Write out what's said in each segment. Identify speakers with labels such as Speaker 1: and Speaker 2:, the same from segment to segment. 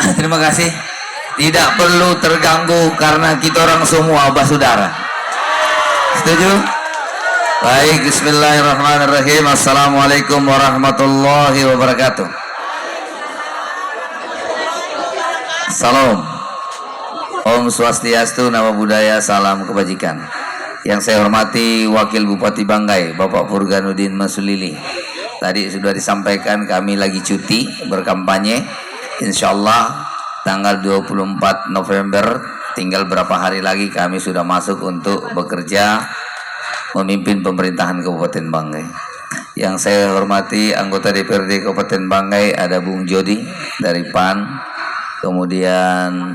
Speaker 1: Terima kasih. Tidak perlu terganggu karena kita orang semua saudara. Setuju? Baik, bismillahirrahmanirrahim. Assalamualaikum warahmatullahi wabarakatuh. Salam. Om Swastiastu, Namo Buddhaya, salam kebajikan. Yang saya hormati Wakil Bupati Banggai, Bapak Furganuddin Masulili. Tadi sudah disampaikan kami lagi cuti berkampanye. Insya Allah tanggal 24 November, tinggal berapa hari lagi kami sudah masuk untuk bekerja memimpin pemerintahan Kabupaten Banggai. Yang saya hormati anggota DPRD Kabupaten Banggai, ada Bung Jody dari PAN, kemudian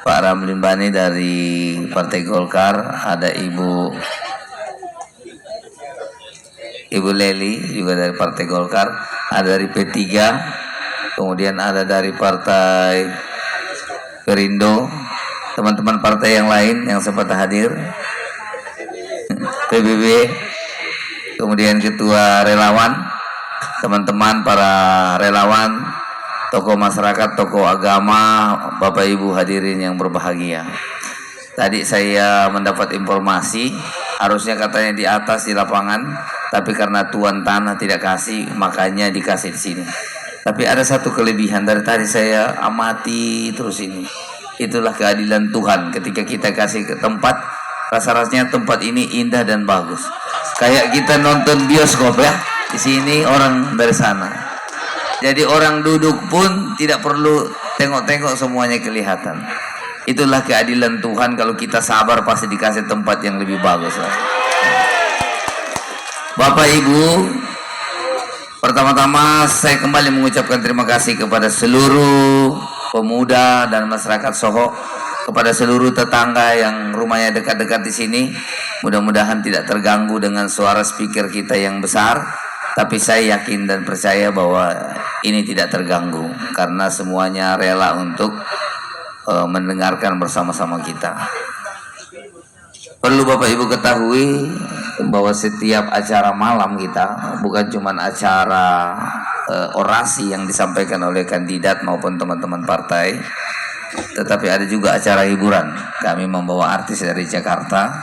Speaker 1: Pak Ramlin Bani dari Partai Golkar, ada Ibu Leli juga dari Partai Golkar, ada dari P3, kemudian ada dari Partai Perindo, teman-teman partai yang lain yang sempat hadir, PBB, kemudian ketua relawan, teman-teman para relawan, tokoh masyarakat, tokoh agama, Bapak Ibu hadirin yang berbahagia. Tadi saya mendapat informasi, harusnya katanya di atas di lapangan, tapi karena tuan tanah tidak kasih, makanya dikasih di sini. Tapi ada satu kelebihan, dari tadi saya amati terus ini. Itulah keadilan Tuhan, ketika kita kasih ke tempat, rasa-rasanya tempat ini indah dan bagus. Kayak kita nonton bioskop ya, di sini orang dari sana. Jadi orang duduk pun tidak perlu tengok-tengok, semuanya kelihatan. Itulah keadilan Tuhan, kalau kita sabar pasti dikasih tempat yang lebih bagus. Bapak Ibu, pertama-tama saya kembali mengucapkan terima kasih kepada seluruh pemuda dan masyarakat Soho, kepada seluruh tetangga yang rumahnya dekat-dekat di sini. Mudah-mudahan tidak terganggu dengan suara speaker kita yang besar, tapi saya yakin dan percaya bahwa ini tidak terganggu karena semuanya rela untuk mendengarkan bersama-sama kita. Perlu Bapak Ibu ketahui bahwa setiap acara malam kita bukan cuma acara orasi yang disampaikan oleh kandidat maupun teman-teman partai, tetapi ada juga acara hiburan. Kami membawa artis dari Jakarta,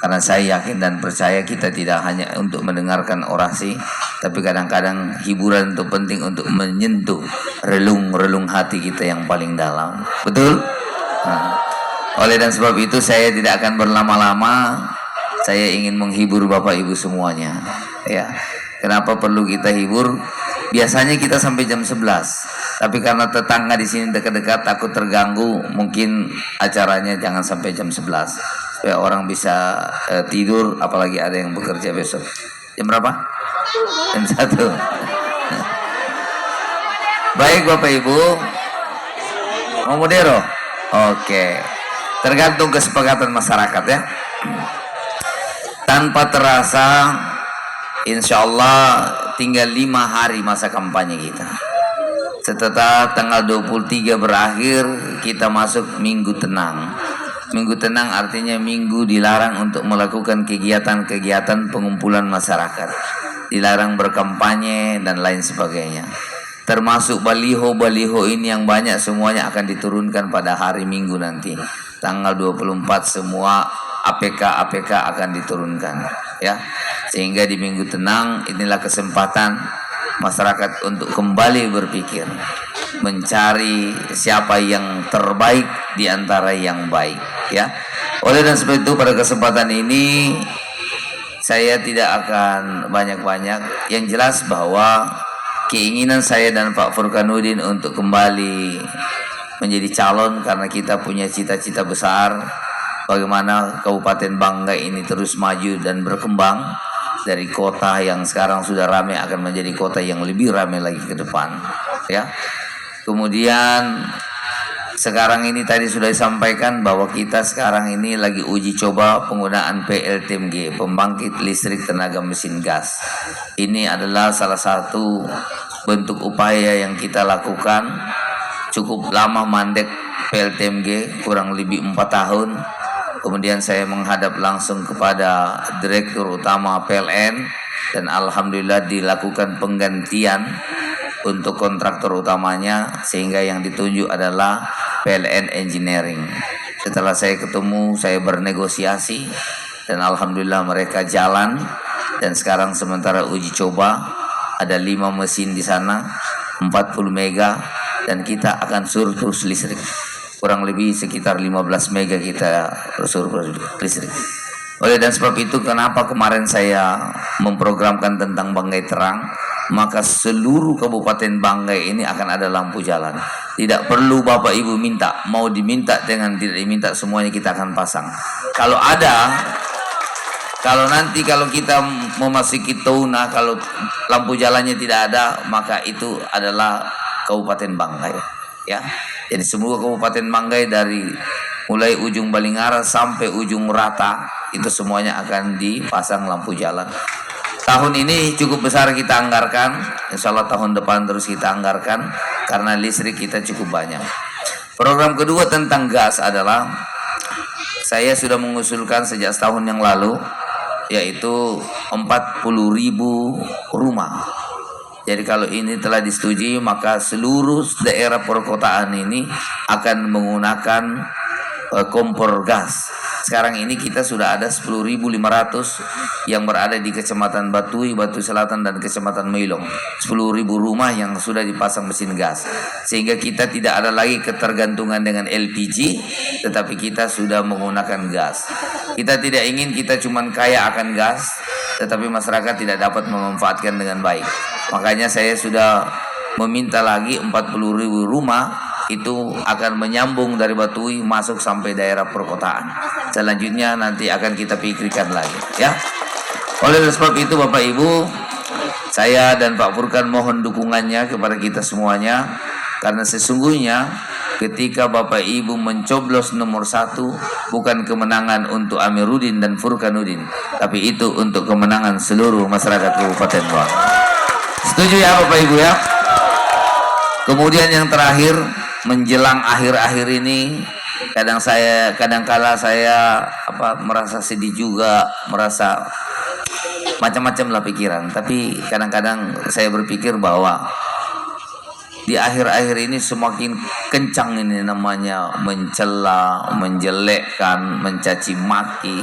Speaker 1: karena saya yakin dan percaya kita tidak hanya untuk mendengarkan orasi, tapi kadang-kadang hiburan itu penting untuk menyentuh relung-relung hati kita yang paling dalam. Betul? Nah, oleh dan sebab itu saya tidak akan berlama-lama. Saya ingin menghibur Bapak Ibu semuanya. Ya, kenapa perlu kita hibur? Biasanya kita sampai jam 11, tapi karena tetangga di sini dekat-dekat takut terganggu, mungkin acaranya jangan sampai jam 11 supaya orang bisa tidur, apalagi ada yang bekerja besok. Jam berapa? Jam 1. Baik Bapak Ibu, mau modero? Oke, tergantung kesepakatan masyarakat ya. Tanpa terasa, insya Allah tinggal 5 hari masa kampanye kita. Setelah tanggal 23 berakhir, kita masuk minggu tenang. Minggu tenang artinya minggu dilarang untuk melakukan kegiatan-kegiatan pengumpulan masyarakat, dilarang berkampanye dan lain sebagainya. Termasuk baliho-baliho ini yang banyak, semuanya akan diturunkan pada hari Minggu nanti. Tanggal 24 semua APK akan diturunkan ya. Sehingga di minggu tenang inilah kesempatan masyarakat untuk kembali berpikir, mencari siapa yang terbaik di antara yang baik ya. Oleh dan sebab itu pada kesempatan ini saya tidak akan banyak-banyak, yang jelas bahwa keinginan saya dan Pak Furganuddin untuk kembali menjadi calon karena kita punya cita-cita besar bagaimana Kabupaten Banggai ini terus maju dan berkembang dari kota yang sekarang sudah ramai akan menjadi kota yang lebih ramai lagi ke depan ya. Kemudian sekarang ini tadi sudah disampaikan bahwa kita sekarang ini lagi uji coba penggunaan PLTMG, pembangkit listrik tenaga mesin gas. Ini adalah salah satu bentuk upaya yang kita lakukan. Cukup lama mandek PLTMG, kurang lebih 4 tahun. Kemudian saya menghadap langsung kepada Direktur Utama PLN dan alhamdulillah dilakukan penggantian untuk kontraktor utamanya, sehingga yang ditunjuk adalah PLN Engineering. Setelah saya ketemu, saya bernegosiasi, dan alhamdulillah mereka jalan. Dan sekarang sementara uji coba, ada 5 mesin di sana, 40 mega, dan kita akan surplus listrik. Kurang lebih sekitar 15 mega kita surplus listrik. Oleh dan sebab itu, kenapa kemarin saya memprogramkan tentang Banggai Terang, maka seluruh Kabupaten Banggai ini akan ada lampu jalan. Tidak perlu Bapak Ibu minta, mau diminta dengan tidak diminta, semuanya kita akan pasang. Kalau ada, kalau nanti kalau kita memasuki Tuna, kalau lampu jalannya tidak ada, maka itu adalah Kabupaten Banggai, ya. Jadi semua Kabupaten Banggai dari mulai ujung Balingara sampai ujung Rata itu semuanya akan dipasang lampu jalan. Tahun ini cukup besar kita anggarkan, insya Allah tahun depan terus kita anggarkan karena listrik kita cukup banyak. Program kedua tentang gas adalah saya sudah mengusulkan sejak setahun yang lalu, yaitu 40.000 rumah. Jadi kalau ini telah disetujui, maka seluruh daerah perkotaan ini akan menggunakan kompor gas. Sekarang ini kita sudah ada 10.500 yang berada di Kecamatan Batui, Batu Selatan, dan Kecamatan Meilong. 10.000 rumah yang sudah dipasang mesin gas. Sehingga kita tidak ada lagi ketergantungan dengan LPG, tetapi kita sudah menggunakan gas. Kita tidak ingin kita cuma kaya akan gas, tetapi masyarakat tidak dapat memanfaatkan dengan baik. Makanya saya sudah meminta lagi 40.000 rumah itu akan menyambung dari Batui masuk sampai daerah perkotaan. Selanjutnya nanti akan kita pikirkan lagi, ya. Oleh sebab itu Bapak Ibu, saya dan Pak Furkan mohon dukungannya kepada kita semuanya, karena sesungguhnya ketika Bapak Ibu mencoblos nomor 1 bukan kemenangan untuk Amiruddin dan Furkanuddin, tapi itu untuk kemenangan seluruh masyarakat Kabupaten Banggai. Setuju ya Bapak Ibu ya? Kemudian yang terakhir, menjelang akhir-akhir ini kadangkala saya merasa sedih juga, merasa macam-macam lah pikiran, tapi kadang-kadang saya berpikir bahwa di akhir-akhir ini semakin kencang ini namanya mencela, menjelekkan, mencaci maki,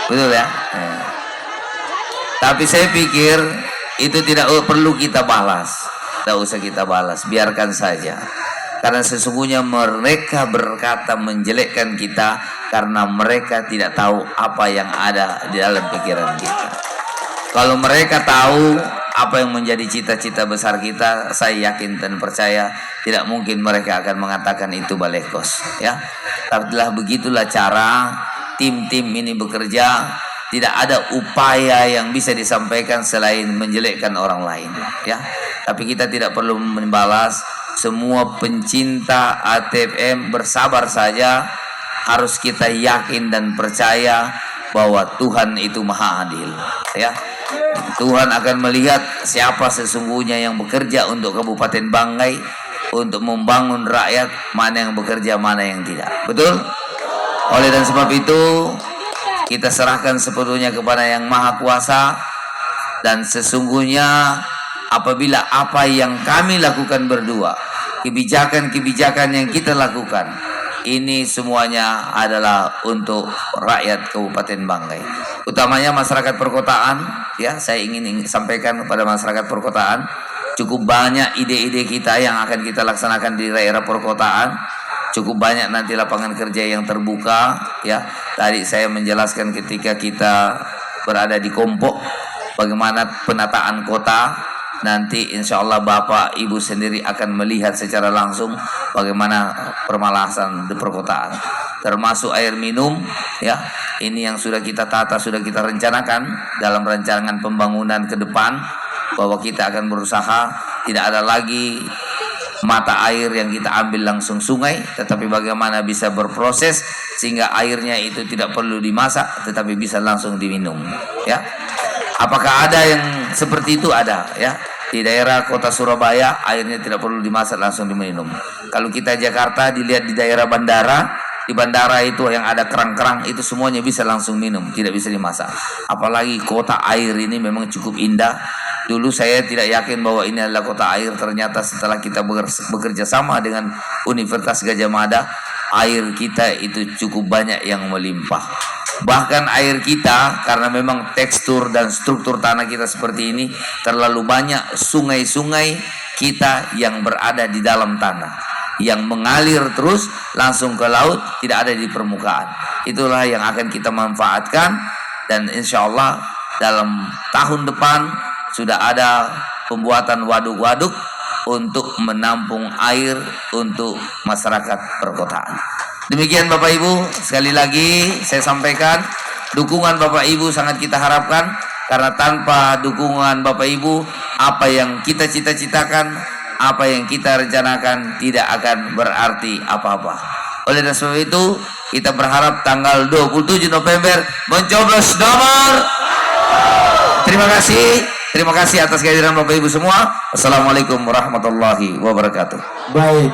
Speaker 1: betul ya? Tapi saya pikir itu tidak perlu kita balas, tidak usah kita balas, biarkan saja. Karena sesungguhnya mereka berkata menjelekkan kita karena mereka tidak tahu apa yang ada di dalam pikiran kita. Kalau mereka tahu apa yang menjadi cita-cita besar kita, saya yakin dan percaya tidak mungkin mereka akan mengatakan itu balekos, ya. Tapi begitulah cara tim-tim ini bekerja. Tidak ada upaya yang bisa disampaikan selain menjelekkan orang lain, ya. Tapi kita tidak perlu membalas. Semua pencinta ATFM bersabar saja. Harus kita yakin dan percaya bahwa Tuhan itu maha adil, ya. Tuhan akan melihat siapa sesungguhnya yang bekerja untuk Kabupaten Banggai, untuk membangun rakyat, mana yang bekerja, mana yang tidak. Betul? Oleh dan sebab itu kita serahkan sepenuhnya kepada Yang Maha Kuasa. Dan sesungguhnya apabila apa yang kami lakukan berdua, kebijakan-kebijakan yang kita lakukan, ini semuanya adalah untuk rakyat Kabupaten Banggai, utamanya masyarakat perkotaan, ya. Saya ingin sampaikan kepada masyarakat perkotaan, cukup banyak ide-ide kita yang akan kita laksanakan di daerah perkotaan. Cukup banyak nanti lapangan kerja yang terbuka, ya. Tadi saya menjelaskan ketika kita berada di Kompok, bagaimana penataan kota. Nanti insya Allah Bapak Ibu sendiri akan melihat secara langsung bagaimana permalasan di perkotaan, termasuk air minum, ya. Ini yang sudah kita tata, sudah kita rencanakan dalam rancangan pembangunan ke depan, bahwa kita akan berusaha tidak ada lagi mata air yang kita ambil langsung sungai, tetapi bagaimana bisa berproses sehingga airnya itu tidak perlu dimasak tetapi bisa langsung diminum, ya. Apakah ada yang seperti itu? Ada, ya. Di daerah kota Surabaya airnya tidak perlu dimasak, langsung diminum. Kalau kita Jakarta dilihat di daerah bandara, di bandara itu yang ada kerang-kerang itu semuanya bisa langsung minum, tidak bisa dimasak. Apalagi kota air ini memang cukup indah. Dulu saya tidak yakin bahwa ini adalah kota air. Ternyata setelah kita bekerja sama dengan Universitas Gadjah Mada, air kita itu cukup banyak yang melimpah. Bahkan air kita, karena memang tekstur dan struktur tanah kita seperti ini, terlalu banyak sungai-sungai kita yang berada di dalam tanah, yang mengalir terus langsung ke laut, tidak ada di permukaan. Itulah yang akan kita manfaatkan, dan insya Allah dalam tahun depan sudah ada pembuatan waduk-waduk untuk menampung air untuk masyarakat perkotaan. Demikian Bapak Ibu, sekali lagi saya sampaikan, dukungan Bapak Ibu sangat kita harapkan, karena tanpa dukungan Bapak Ibu, apa yang kita cita-citakan, apa yang kita rencanakan tidak akan berarti apa-apa. Oleh sebab itu, kita berharap tanggal 27 November mencoblos nomor. Terima kasih atas kehadiran Bapak Ibu semua. Assalamualaikum warahmatullahi wabarakatuh.
Speaker 2: Baik.